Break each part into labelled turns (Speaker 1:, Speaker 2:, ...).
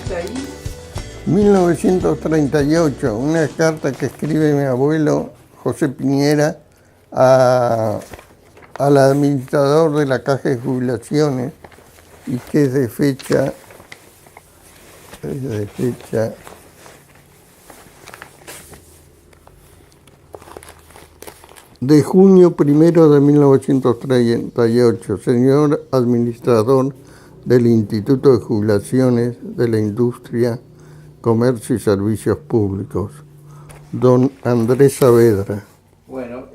Speaker 1: cita ahí?
Speaker 2: 1938, una carta que escribe mi abuelo José Piñera al administrador de la Caja de Jubilaciones y que es de fecha de junio 1 de 1938, señor administrador del Instituto de Jubilaciones de la Industria, Comercio y Servicios Públicos, don Andrés Saavedra.
Speaker 1: Bueno,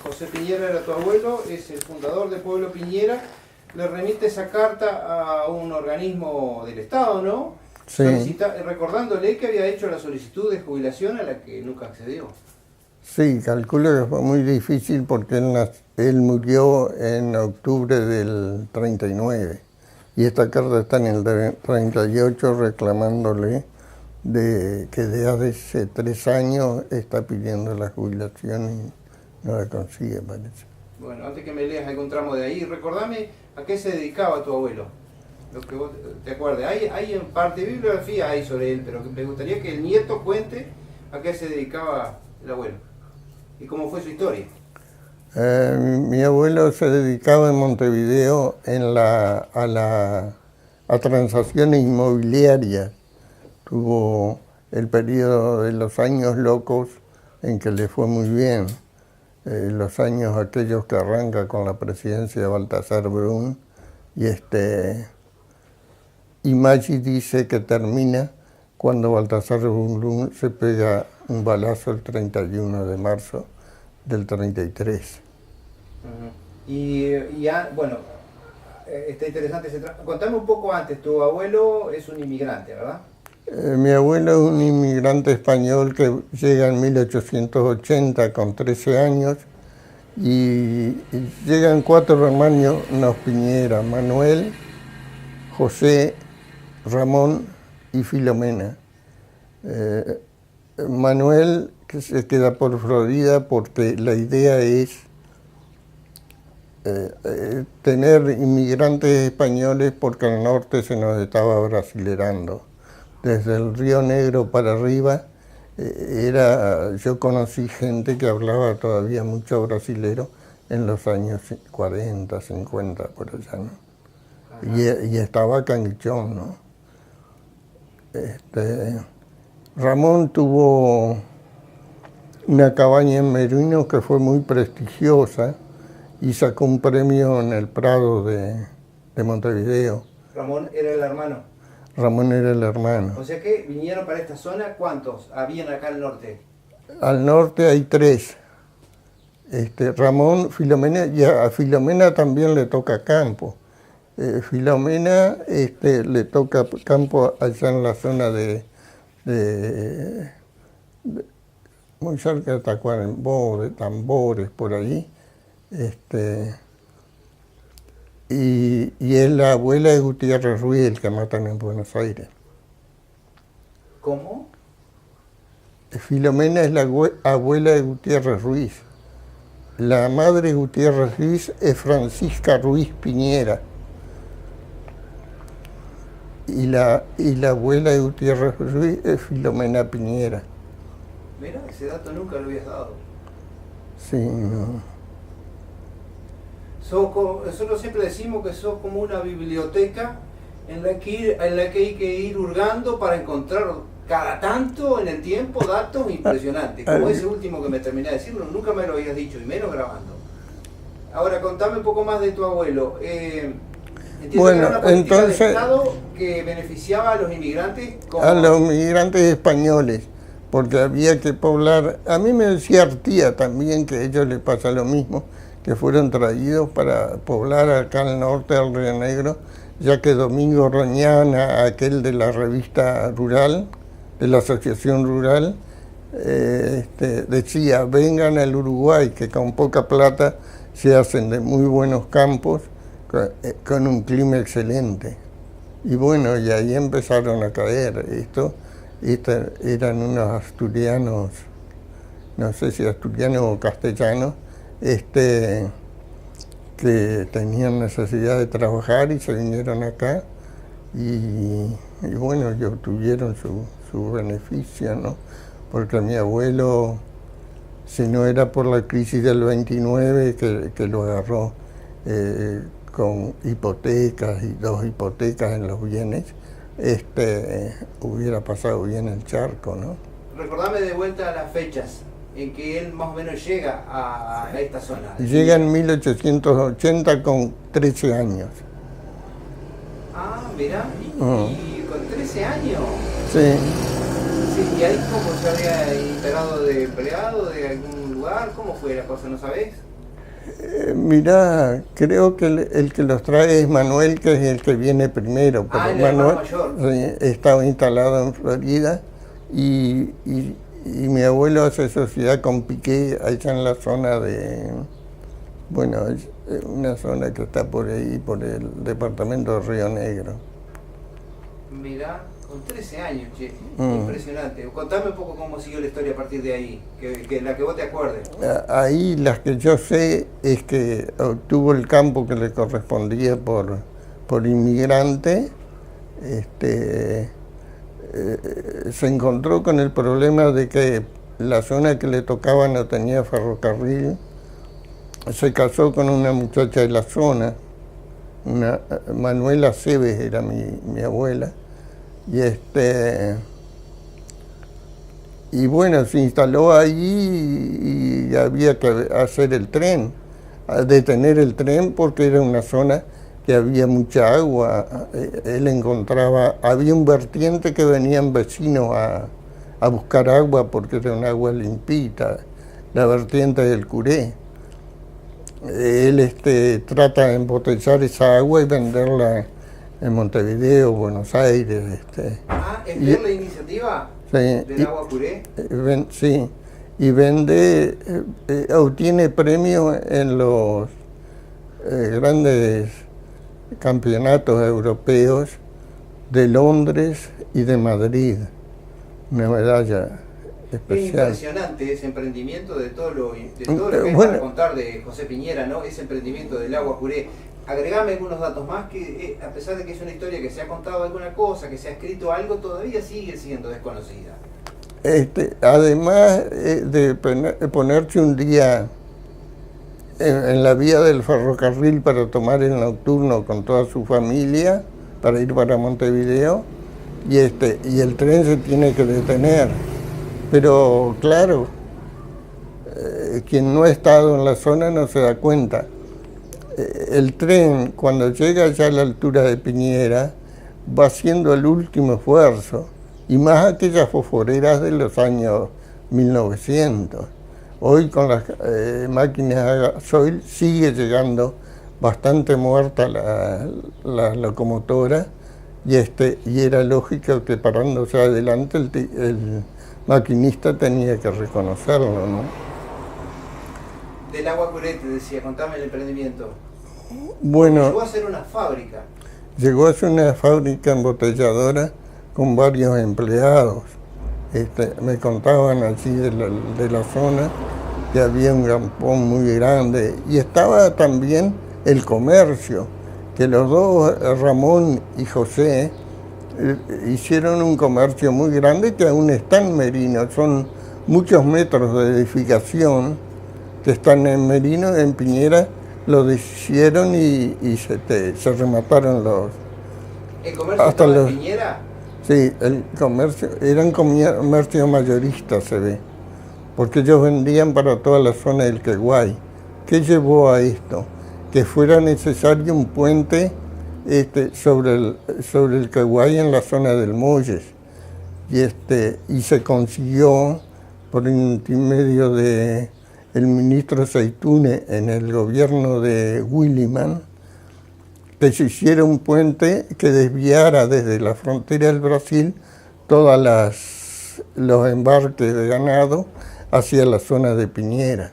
Speaker 1: José Piñera era tu abuelo, es el fundador de Pueblo Piñera. Le remite esa carta a un organismo del Estado, ¿no?
Speaker 2: Sí.
Speaker 1: Recordándole que había hecho la solicitud de jubilación a la que nunca accedió.
Speaker 2: Sí, calculo que fue muy difícil porque él murió en octubre del 39 y esta carta está en el 38 reclamándole que de hace 3 años está pidiendo la jubilación y no la consigue, parece.
Speaker 1: Bueno, antes que me leas algún tramo de ahí, recordame a qué se dedicaba tu abuelo, lo que vos te acuerdes. Hay en parte de bibliografía hay sobre él, pero me gustaría que el nieto cuente a qué se dedicaba el abuelo y cómo fue su historia.
Speaker 2: Mi abuelo se dedicaba en Montevideo a transacciones inmobiliarias. Tuvo el periodo de los años locos en que le fue muy bien. Los años aquellos que arranca con la presidencia de Baltasar Brum y Maggi dice que termina cuando Baltasar Brum se pega un balazo el 31 de marzo del 33.
Speaker 1: Bueno, está interesante ese tramo. Contame un poco antes, tu abuelo es un inmigrante, ¿verdad?
Speaker 2: Mi abuelo es un inmigrante español que llega en 1880 con 13 años y llegan 4 hermanos Piñera, Manuel, José, Ramón y Filomena. Manuel que se queda por Florida porque la idea es tener inmigrantes españoles porque al norte se nos estaba brasilerando. Desde el Río Negro para arriba, yo conocí gente que hablaba todavía mucho brasilero en los años 40, 50, por allá, ¿no? Y estaba Canguichón, ¿no? Ramón tuvo una cabaña en Meruinos que fue muy prestigiosa y sacó un premio en el Prado de Montevideo.
Speaker 1: Ramón era el hermano.
Speaker 2: Ramón era el hermano.
Speaker 1: O sea que vinieron para esta zona, ¿cuántos habían acá al norte?
Speaker 2: Al norte hay 3. Ramón, Filomena, y a Filomena también le toca campo. Filomena le toca campo allá en la zona de muy cerca de Tacuarembó, de Tambores, por ahí. Y es la abuela de Gutiérrez Ruiz, el que matan en Buenos Aires.
Speaker 1: ¿Cómo?
Speaker 2: Filomena es la abuela de Gutiérrez Ruiz. La madre de Gutiérrez Ruiz es Francisca Ruiz Piñera. Y la abuela de Gutiérrez Ruiz es Filomena Piñera.
Speaker 1: Mira, ese dato nunca lo habías dado.
Speaker 2: Sí, no.
Speaker 1: Nosotros siempre decimos que sos como una biblioteca en la que hay que ir hurgando para encontrar cada tanto en el tiempo datos impresionantes, como ese último que me terminé de decirlo, nunca me lo habías dicho, y menos grabando. Ahora, contame un poco más de tu abuelo. Entiendo que era una política de Estado que beneficiaba a los inmigrantes.
Speaker 2: A los inmigrantes españoles, porque había que poblar. A mí me decía Artía también que a ellos les pasa lo mismo, que fueron traídos para poblar acá al norte del Río Negro, ya que Domingo Roñana, aquel de la revista rural, de la Asociación Rural, decía, vengan al Uruguay, que con poca plata se hacen de muy buenos campos, con un clima excelente. Y bueno, y ahí empezaron a caer. Eran unos asturianos, no sé si asturianos o castellanos, que tenían necesidad de trabajar y se vinieron acá y y bueno, y obtuvieron su beneficio, ¿no? Porque mi abuelo, si no era por la crisis del 29 que lo agarró con hipotecas y 2 hipotecas en los bienes, hubiera pasado bien el charco, ¿no?
Speaker 1: Recordame de vuelta las fechas en que él más o menos llega a esta zona.
Speaker 2: Llega en 1880 con 13 años.
Speaker 1: Ah, mirá, y con 13 años.
Speaker 2: Sí.
Speaker 1: Sí, ¿y ahí cómo se había integrado de empleado de algún lugar? ¿Cómo fue la cosa, no sabés?
Speaker 2: Mirá, creo que el que los trae es Manuel, que es el que viene primero. Pero
Speaker 1: el
Speaker 2: Manuel
Speaker 1: mayor.
Speaker 2: estaba instalado en Florida y mi abuelo hace sociedad con Piqué allá en la zona de, bueno, una zona que está por ahí, por el departamento de Río Negro.
Speaker 1: Mirá, con 13 años, che, impresionante. Contame un poco cómo siguió la historia a partir de ahí, que la que vos te acuerdes.
Speaker 2: Ahí las que yo sé es que obtuvo el campo que le correspondía por inmigrante. Se encontró con el problema de que la zona que le tocaba no tenía ferrocarril. Se casó con una muchacha de la zona, Manuela Cebes era mi abuela, y bueno, se instaló allí y había que hacer el tren, detener el tren porque era una zona que había mucha agua. Él encontraba, había un vertiente que venían vecinos a buscar agua porque era un agua limpita, la vertiente del Curé. Él trata de embotellar esa agua y venderla en Montevideo, Buenos Aires.
Speaker 1: ¿Es ver la iniciativa del agua Curé?
Speaker 2: Sí, y vende, obtiene premios en los grandes campeonatos europeos de Londres y de Madrid, una medalla especial.
Speaker 1: Es impresionante ese emprendimiento de todo lo que hay para contar de José Piñera, ¿no? Ese emprendimiento del agua Curé. Agregame algunos datos más que, a pesar de que es una historia que se ha contado alguna cosa, que se ha escrito algo, todavía sigue siendo desconocida.
Speaker 2: Además de ponerse un día en la vía del ferrocarril para tomar el nocturno con toda su familia, para ir para Montevideo, y el tren se tiene que detener. Pero claro, quien no ha estado en la zona no se da cuenta. El tren, cuando llega ya a la altura de Piñera, va haciendo el último esfuerzo, y más aquellas fosforeras de los años 1900. Hoy con las máquinas a gasoil sigue llegando bastante muerta la locomotora, y era lógico que parándose adelante el maquinista tenía que reconocerlo, ¿no?
Speaker 1: Del agua Curé, te decía, contame el emprendimiento.
Speaker 2: Bueno,
Speaker 1: llegó a ser una fábrica.
Speaker 2: Llegó a ser una fábrica embotelladora con varios empleados. Me contaban allí de la zona que había un galpón muy grande, y estaba también el comercio, que los dos, Ramón y José, hicieron un comercio muy grande que aún está en Merino. Son muchos metros de edificación que están en Merino. En Piñera lo deshicieron y se remataron los...
Speaker 1: ¿El comercio estaba en Piñera?
Speaker 2: Sí, el comercio, era un comercio mayorista, se ve, porque ellos vendían para toda la zona del Queguay. ¿Qué llevó a esto? Que fuera necesario un puente sobre el Queguay en la zona del Molles, y se consiguió por intermedio de el ministro Zeitune en el gobierno de Williman, que se hiciera un puente que desviara desde la frontera del Brasil todos los embarques de ganado hacia la zona de Piñera.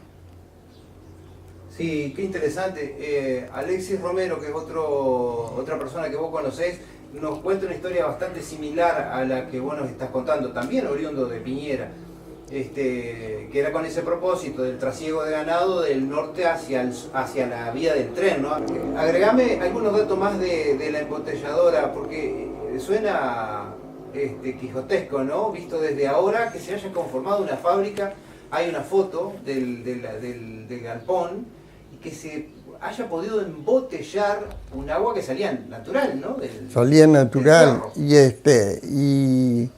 Speaker 1: Sí, qué interesante. Alexis Romero, que es otra persona que vos conocés, nos cuenta una historia bastante similar a la que vos nos estás contando, también oriundo de Piñera, que era con ese propósito del trasiego de ganado del norte hacia la vía del tren, ¿no? Agregame algunos datos más de la embotelladora, porque suena quijotesco, ¿no? Visto desde ahora, que se haya conformado una fábrica. Hay una foto del galpón y que se haya podido embotellar un agua que salía natural, ¿no?
Speaker 2: Salía natural y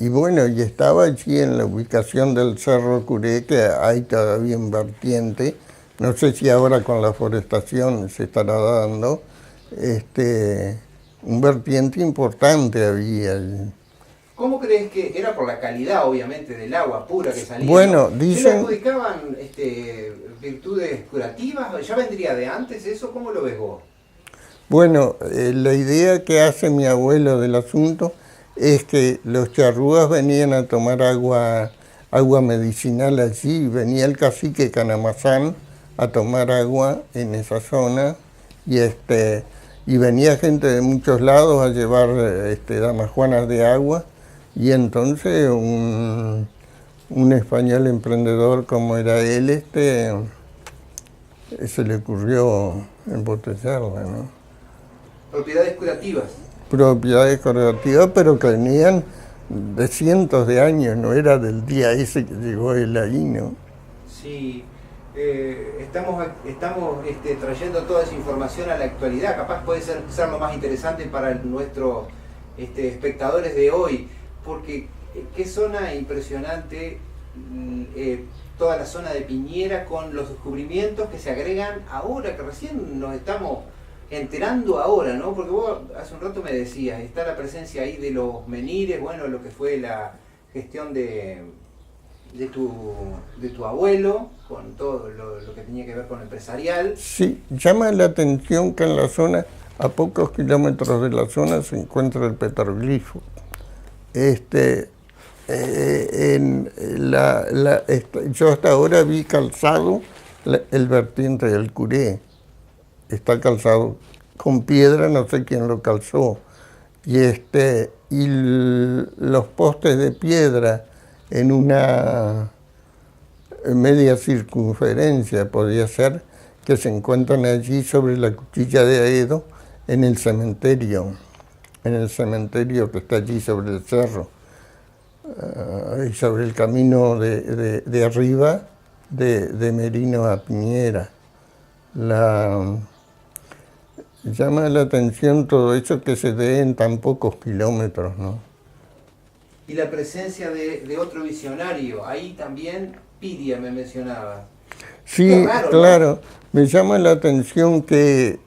Speaker 2: bueno, y estaba allí en la ubicación del Cerro Curé, que hay todavía un vertiente. No sé si ahora con la forestación se estará dando, un vertiente importante había allí.
Speaker 1: ¿Cómo crees que era? Por la calidad, obviamente, del agua pura que salía.
Speaker 2: Bueno,
Speaker 1: ¿no?
Speaker 2: dicen...
Speaker 1: ¿Se le adjudicaban virtudes curativas? ¿Ya vendría de antes eso? ¿Cómo lo ves vos?
Speaker 2: Bueno, la idea que hace mi abuelo del asunto es que los charrúas venían a tomar agua medicinal allí, venía el cacique Canamazán a tomar agua en esa zona y venía gente de muchos lados a llevar damajuanas de agua, y entonces un español emprendedor como era él, se le ocurrió embotellarla, ¿no?
Speaker 1: Propiedades curativas.
Speaker 2: Propiedades curativas, pero que venían de cientos de años, no era del día ese que llegó él ahí, ¿no?
Speaker 1: Sí, estamos trayendo toda esa información a la actualidad, capaz puede ser lo más interesante para nuestros espectadores de hoy, porque qué zona impresionante, toda la zona de Piñera, con los descubrimientos que se agregan ahora, que recién nos estamos enterando ahora, ¿no? Porque vos hace un rato me decías, está la presencia ahí de los menires, bueno, lo que fue la gestión de tu abuelo, con todo lo que tenía que ver con lo empresarial.
Speaker 2: Sí, llama la atención que en la zona, a pocos kilómetros de la zona, se encuentra el petroglifo. Yo hasta ahora vi calzado el vertiente del Curé. Está calzado con piedra, no sé quién lo calzó. Y los postes de piedra en una media circunferencia, podría ser, que se encuentran allí sobre la Cuchilla de Aedo, en el cementerio que está allí sobre el cerro, y sobre el camino de arriba de Merino a Piñera. Llama la atención todo eso que se dé en tan pocos kilómetros, ¿no?
Speaker 1: Y la presencia de otro visionario, ahí también Piria me mencionaba.
Speaker 2: Sí,
Speaker 1: raro,
Speaker 2: claro.
Speaker 1: ¿no?
Speaker 2: Me llama la atención que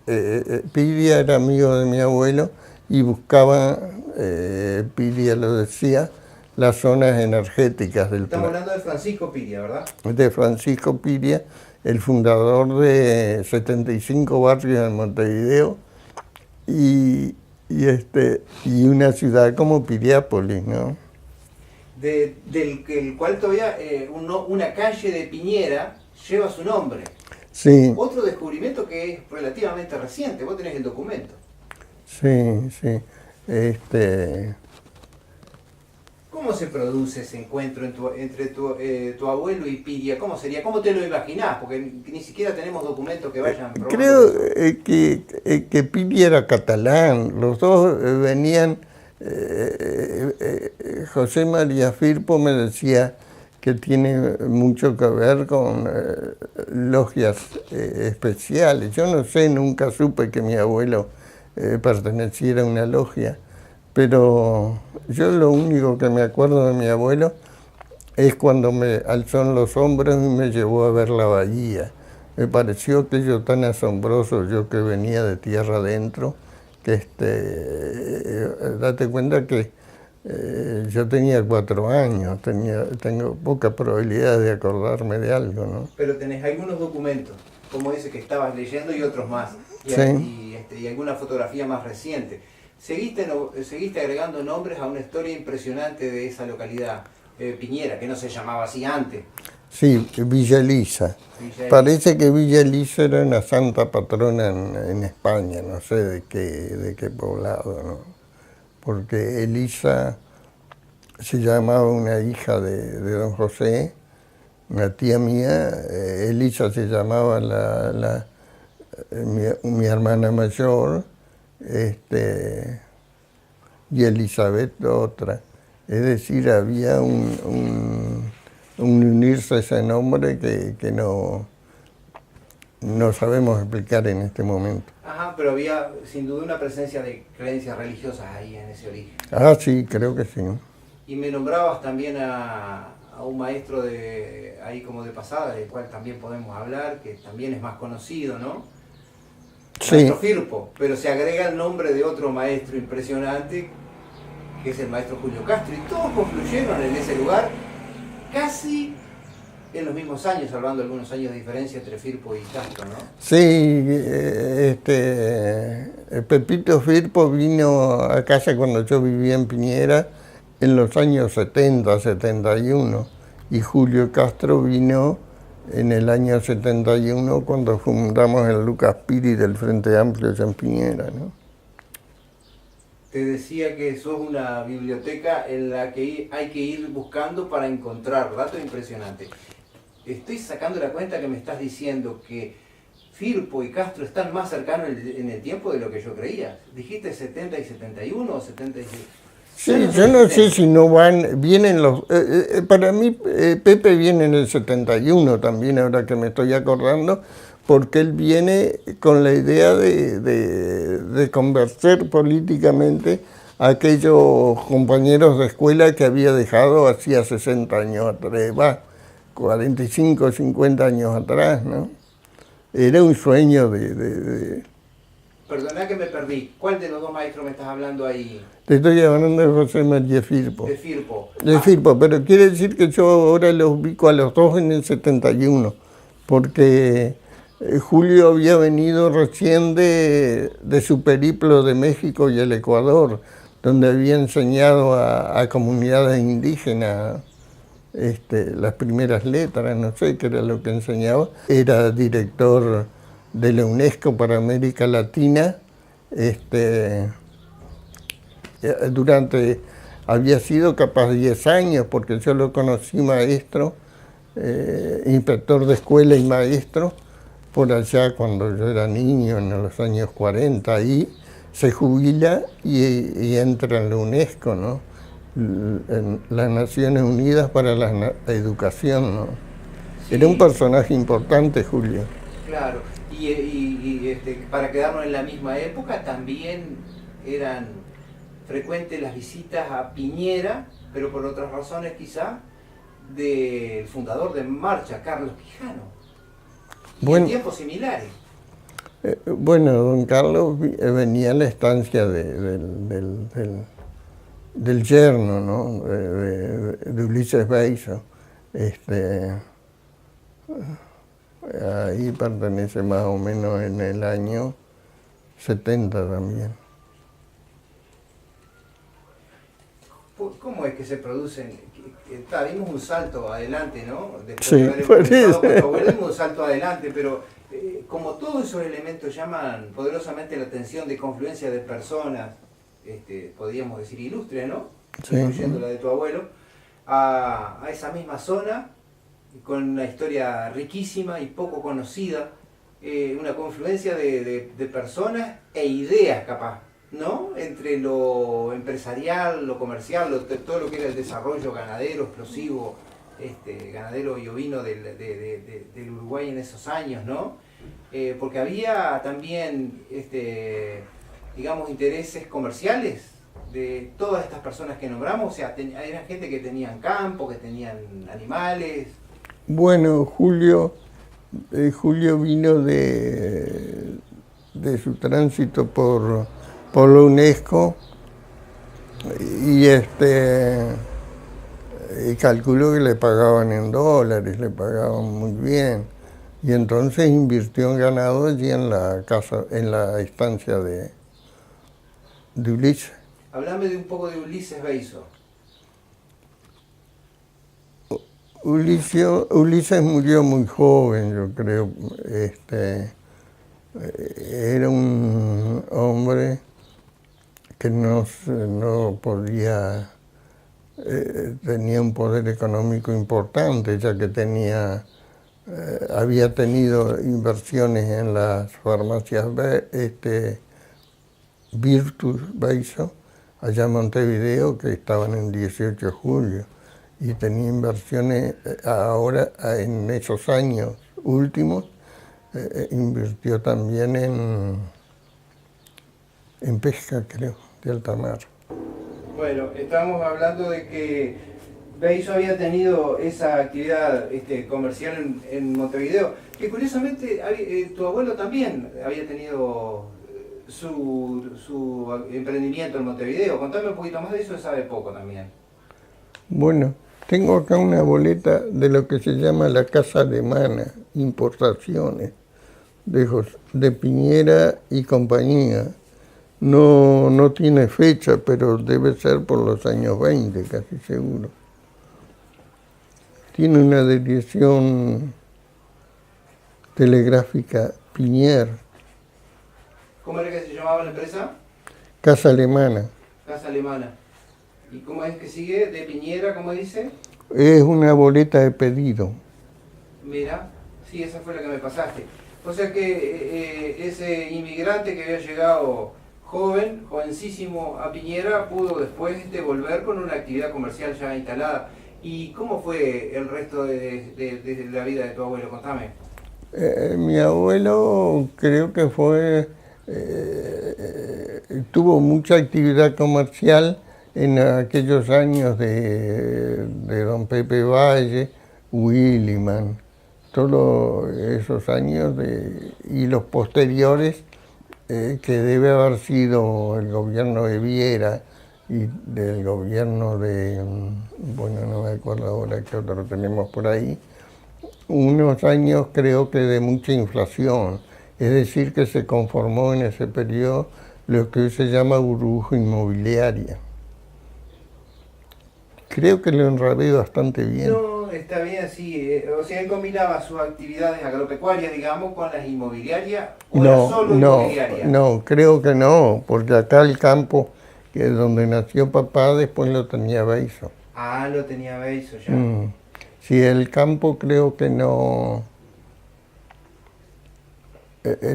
Speaker 2: Piria era amigo de mi abuelo y buscaba, Piria lo decía, las zonas energéticas del
Speaker 1: Estamos hablando de Francisco Piria, ¿verdad?
Speaker 2: De Francisco Piria, el fundador de 75 barrios en Montevideo y una ciudad como Piriápolis, ¿no?
Speaker 1: del cual todavía una calle de Piñera lleva su nombre.
Speaker 2: Sí.
Speaker 1: Otro descubrimiento que es relativamente reciente, vos tenés el documento.
Speaker 2: Sí, sí.
Speaker 1: ¿Cómo se produce ese encuentro entre tu abuelo y Piria? ¿Cómo sería? ¿Cómo te lo imaginás? Porque ni siquiera tenemos documentos que vayan probando.
Speaker 2: Creo que Piria era catalán. Los dos venían... José María Firpo me decía que tiene mucho que ver con logias especiales. Yo no sé, nunca supe que mi abuelo perteneciera a una logia. Pero yo lo único que me acuerdo de mi abuelo es cuando me alzó en los hombros y me llevó a ver la bahía. Me pareció aquello tan asombroso, yo que venía de tierra adentro, que date cuenta que yo tenía 4 años, tengo poca probabilidad de acordarme de algo, ¿no?
Speaker 1: Pero tenés algunos documentos, como ese que estabas leyendo y otros más, y alguna fotografía más reciente. Seguiste agregando nombres a una historia impresionante de esa localidad, Piñera, que no se llamaba así antes.
Speaker 2: Sí, Villa Elisa. Parece que Villa Elisa era una santa patrona en España, no sé de qué poblado, ¿no? Porque Elisa se llamaba una hija de don José, una tía mía. Elisa se llamaba mi hermana mayor. y Elizabeth otra. Es decir, había un unirse a ese nombre que no sabemos explicar en este momento.
Speaker 1: Ajá, pero había sin duda una presencia de creencias religiosas ahí en ese origen.
Speaker 2: Ah, sí, creo que sí.
Speaker 1: Y me nombrabas también a un maestro de ahí como de pasada, del cual también podemos hablar, que también es más conocido, ¿no?
Speaker 2: Sí.
Speaker 1: Maestro Firpo, pero se agrega el nombre de otro maestro impresionante, que es el maestro Julio Castro, y todos confluyeron en ese lugar casi en los mismos años, salvando algunos años de diferencia entre Firpo y Castro, ¿no?
Speaker 2: Sí, Pepito Firpo vino a casa cuando yo vivía en Piñera en los años 70, 71, y Julio Castro vino en el año 71 cuando fundamos el Lucas Piri del Frente Amplio en Piñera, ¿no?
Speaker 1: Te decía que sos una biblioteca en la que hay que ir buscando para encontrar datos impresionantes. Estoy sacando la cuenta que me estás diciendo que Firpo y Castro están más cercanos en el tiempo de lo que yo creía. ¿Dijiste 70 y 71 o 76?
Speaker 2: Sí, yo no sé si no vienen los... para mí Pepe viene en el 71 también, ahora que me estoy acordando, porque él viene con la idea de convencer políticamente a aquellos compañeros de escuela que había dejado hacía 60 años atrás, 45, 50 años atrás, ¿no? Era un sueño
Speaker 1: Perdona que me perdí. ¿Cuál de los dos maestros me estás hablando ahí?
Speaker 2: Te estoy hablando de José María Firpo.
Speaker 1: De Firpo.
Speaker 2: De Firpo, pero quiere decir que yo ahora los ubico a los dos en el 71, porque Julio había venido recién de su periplo de México y el Ecuador, donde había enseñado a comunidades indígenas las primeras letras, no sé qué era lo que enseñaba. Era director de la UNESCO para América Latina. Había sido capaz 10 años, porque yo lo conocí maestro, inspector de escuela y maestro, por allá cuando yo era niño, en los años 40, y se jubila y entra en la UNESCO, ¿no? En las Naciones Unidas para la Educación, ¿no? Sí. Era un personaje importante, Julio.
Speaker 1: Claro, y para quedarnos en la misma época, también eran frecuentes las visitas a Piñera, pero por otras razones quizá, del fundador de Marcha, Carlos Quijano, y en tiempos similares.
Speaker 2: Bueno, don Carlos venía a la estancia del yerno, ¿no? de Ulises Beizo. Ahí pertenece más o menos en el año 70 también.
Speaker 1: ¿Cómo es que se producen? Dimos un salto adelante, ¿no? Después
Speaker 2: sí,
Speaker 1: de haber empezado con tu abuelo, dimos un salto adelante, pero como todos esos elementos llaman poderosamente la atención de confluencia de personas, podríamos decir ilustres, ¿no?
Speaker 2: Sí.
Speaker 1: Incluyendo la de tu abuelo, a esa misma zona, con una historia riquísima y poco conocida, una confluencia de personas e ideas capaz, ¿no? Entre lo empresarial, lo comercial, todo lo que era el desarrollo ganadero, explosivo, ganadero y ovino del Uruguay en esos años, ¿no? Porque había también, digamos, intereses comerciales de todas estas personas que nombramos, o sea, eran gente que tenían campo, que tenían animales.
Speaker 2: Bueno, Julio vino de su tránsito por la UNESCO y calculó que le pagaban en dólares, le pagaban muy bien, y entonces invirtió en ganado allí en la casa, en la estancia de Ulises.
Speaker 1: Háblame de un poco de Ulises Beizo.
Speaker 2: Ulises murió muy joven, yo creo. Era un hombre que no podía, tenía un poder económico importante, ya que había tenido inversiones en las farmacias Virtus Beizo, allá en Montevideo, que estaban en 18 de julio, y tenía inversiones ahora, en esos años últimos, invirtió también en pesca, creo, de alta mar.
Speaker 1: Bueno, estamos hablando de que Beizo había tenido esa actividad comercial en Montevideo, que curiosamente tu abuelo también había tenido su emprendimiento en Montevideo. Contame un poquito más de eso, sabe poco también.
Speaker 2: Bueno, tengo acá una boleta de lo que se llama la Casa Alemana, importaciones, de Piñera y compañía. No tiene fecha, pero debe ser por los años 20, casi seguro. Tiene una dirección telegráfica Piñer.
Speaker 1: ¿Cómo era que se llamaba la empresa?
Speaker 2: Casa Alemana.
Speaker 1: Casa Alemana. ¿Y cómo es que sigue? ¿De Piñera, cómo dice?
Speaker 2: Es una boleta de pedido.
Speaker 1: Mira, sí, esa fue la que me pasaste. O sea que ese inmigrante que había llegado jovencísimo a Piñera, pudo después volver con una actividad comercial ya instalada. ¿Y cómo fue el resto de la vida de tu abuelo? Contame.
Speaker 2: Mi abuelo creo que tuvo mucha actividad comercial en aquellos años de don Pepe Valle, Williman, todos esos años y los posteriores, que debe haber sido el gobierno de Viera y del gobierno bueno, no me acuerdo ahora qué otro tenemos por ahí, unos años creo que de mucha inflación, es decir, que se conformó en ese periodo lo que hoy se llama burbuja inmobiliaria. Creo que lo enredé bastante bien.
Speaker 1: No, está bien, sí. O sea, él combinaba sus actividades agropecuarias, digamos, con las inmobiliarias, o era solo inmobiliaria.
Speaker 2: No, creo que no, porque acá el campo, que es donde nació papá, después lo tenía Beizo.
Speaker 1: Ah, lo tenía Beizo ya.
Speaker 2: Sí, el campo creo que no.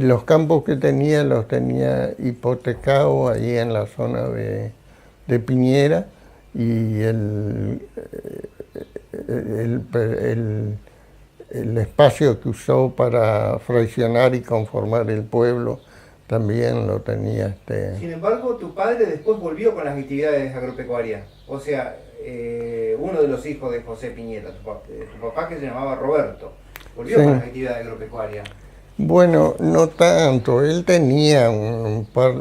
Speaker 2: Los campos que tenía los tenía hipotecados ahí en la zona de Piñera, y el espacio que usó para fraccionar y conformar el pueblo también lo tenía.
Speaker 1: Sin embargo, tu padre después volvió con las actividades agropecuarias. O sea, uno de los hijos de José Piñera, tu papá, que se llamaba Roberto, volvió con las actividades agropecuarias.
Speaker 2: Bueno, no tanto. Él tenía un par,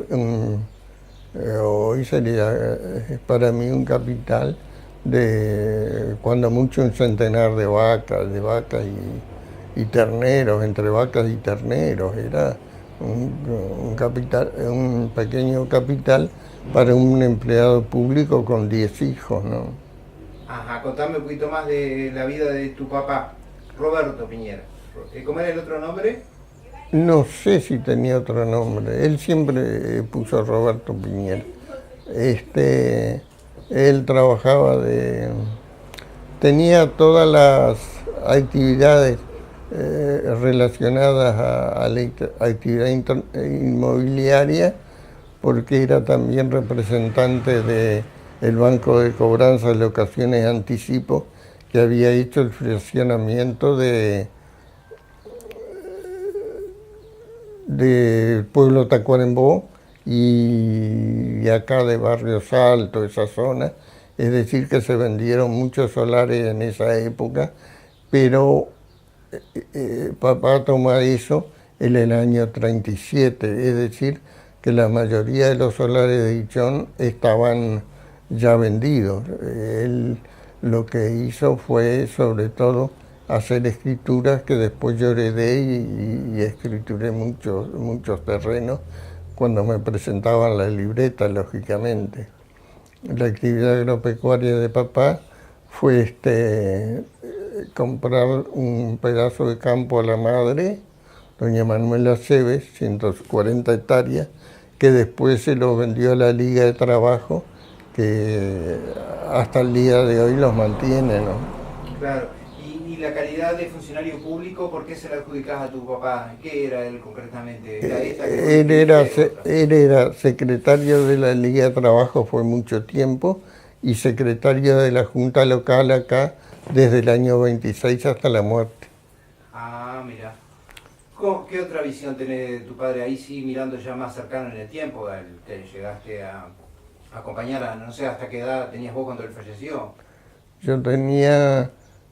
Speaker 2: hoy sería para mí un capital de, cuando mucho, un centenar de vacas y terneros, entre vacas y terneros. Era un capital, un pequeño capital para un empleado público con 10 hijos, ¿no?
Speaker 1: Ajá, contame un poquito más de la vida de tu papá, Roberto Piñera. ¿Cómo era el otro nombre?
Speaker 2: No sé si tenía otro nombre, él siempre puso Roberto Piñera. Él trabajaba tenía todas las actividades relacionadas a la actividad inmobiliaria, porque era también representante del Banco de Cobranza de Locaciones Anticipo, que había hecho el fraccionamiento de Pueblo Tacuarembó y acá de Barrio Salto, esa zona. Es decir, que se vendieron muchos solares en esa época, pero papá toma eso en el año 37, es decir, que la mayoría de los solares de Hichón estaban ya vendidos. Él lo que hizo fue, sobre todo, hacer escrituras, que después yo heredé y escrituré muchos terrenos cuando me presentaban la libreta, lógicamente. La actividad agropecuaria de papá fue comprar un pedazo de campo a la madre, doña Manuela Cebes, 140 hectáreas, que después se lo vendió a la Liga de Trabajo, que hasta el día de hoy los mantiene, ¿no?
Speaker 1: Claro. ¿Y la calidad de funcionario público, ¿por qué se la adjudicás a tu papá? ¿Qué era él concretamente? ¿Era esta que
Speaker 2: Él era secretario de la Liga de Trabajo por mucho tiempo y secretario de la Junta Local acá desde el año 26 hasta la muerte.
Speaker 1: Ah, mira. ¿Qué otra visión tenés de tu padre ahí, sí, mirando ya más cercano en el tiempo? ¿Te llegaste a acompañar a, no sé, hasta qué edad tenías vos cuando él falleció?
Speaker 2: Yo tenía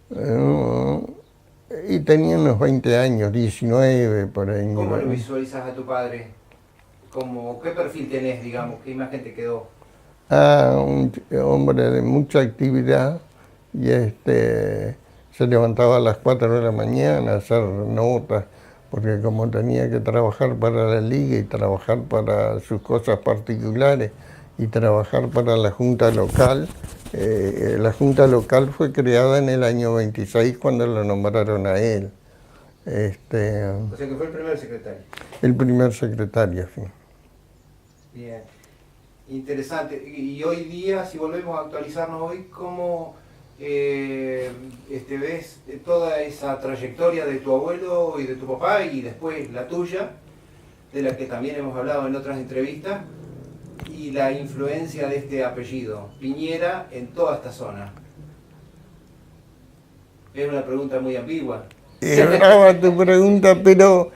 Speaker 2: unos 20 años, 19 por ahí.
Speaker 1: ¿Cómo lo visualizas a tu padre? ¿Qué perfil tenés, digamos? ¿Qué imagen te quedó?
Speaker 2: Un hombre de mucha actividad y se levantaba a las 4 de la mañana a hacer notas, porque como tenía que trabajar para la liga y trabajar para sus cosas particulares y trabajar para la Junta Local. La Junta Local fue creada en el año 26 cuando lo nombraron a él.
Speaker 1: O sea que fue el primer secretario.
Speaker 2: El primer secretario, sí.
Speaker 1: Bien, interesante. Y hoy día, si volvemos a actualizarnos hoy, ¿cómo ves toda esa trayectoria de tu abuelo y de tu papá y después la tuya, de la que también hemos hablado en otras entrevistas, y la influencia de este apellido, Piñera, en toda esta zona? Es una pregunta muy ambigua.
Speaker 2: Es brava tu pregunta, pero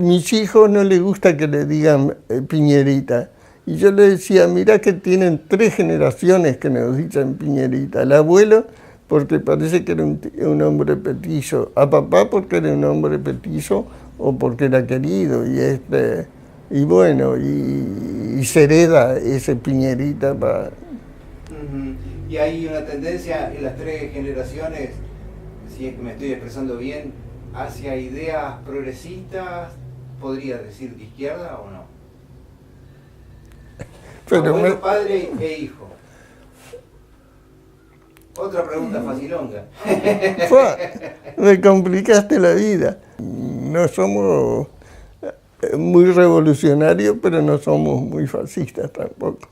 Speaker 2: mis hijos no les gusta que le digan Piñerita. Y yo le decía, mirá que tienen 3 generaciones que nos dicen Piñerita. El abuelo, porque parece que era un hombre petizo. A papá, porque era un hombre petizo o porque era querido. Y bueno, y se hereda ese Piñerita para...
Speaker 1: Y hay una tendencia en las 3 generaciones, si es que me estoy expresando bien, hacia ideas progresistas, podría decir de izquierda o no.
Speaker 2: Pero
Speaker 1: abuelo, padre e hijo. Otra pregunta facilonga.
Speaker 2: Me complicaste la vida. No somos muy revolucionarios, pero no somos muy fascistas tampoco.